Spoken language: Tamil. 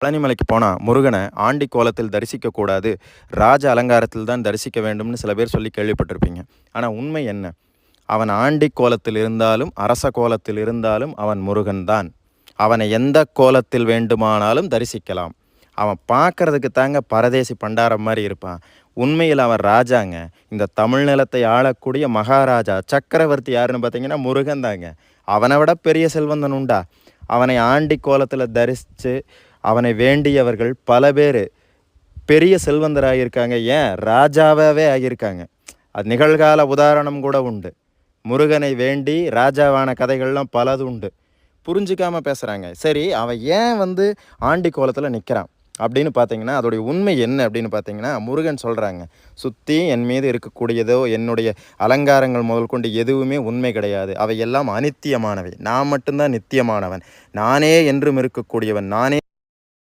பழனிமலைக்கு போனால் முருகனை ஆண்டி கோலத்தில் தரிசிக்கக்கூடாது, ராஜ அலங்காரத்தில் தான் தரிசிக்க வேண்டும்னு சில பேர் சொல்லி கேள்விப்பட்டிருப்பீங்க. ஆனால் உண்மை என்ன? அவன் ஆண்டி கோலத்தில் இருந்தாலும் அரச கோலத்தில் இருந்தாலும் அவன் முருகன் தான். அவனை எந்த கோலத்தில் வேண்டுமானாலும் தரிசிக்கலாம். அவன் பார்க்கறதுக்கு தாங்க பரதேசி பண்டாரம் மாதிரி இருப்பான். உண்மையில் அவன் ராஜாங்க. இந்த தமிழ் நிலத்தை ஆளக்கூடிய மகாராஜா சக்கரவர்த்தி யாருன்னு பார்த்தீங்கன்னா முருகன் தாங்க. அவனை விட பெரிய செல்வந்தன் உண்டா? அவனை ஆண்டி கோலத்தில் தரிசித்து அவனை வேண்டியவர்கள் பல பேர் பெரிய செல்வந்தராகியிருக்காங்க, ஏன் ராஜாவாகவே ஆகியிருக்காங்க. அது நிகழ்கால உதாரணம் கூட உண்டு. முருகனை வேண்டி ராஜாவான கதைகள்லாம் பலது உண்டு. புரிஞ்சிக்காமல் பேசுகிறாங்க. சரி, அவன் ஏன் ஆண்டி கோலத்தில் நிற்கிறான் அப்படின்னு பார்த்தீங்கன்னா, அதோடைய உண்மை என்ன அப்படின்னு பார்த்தீங்கன்னா, முருகன் சொல்கிறாங்க, சுற்றி என் மீது இருக்கக்கூடியதோ என்னுடைய அலங்காரங்கள் முதல் கொண்டு எதுவுமே உண்மை கிடையாது, அவை எல்லாம் அனித்தியமானவை, நான் மட்டும்தான் நித்தியமானவன், நானே என்றும் இருக்கக்கூடியவன், நானே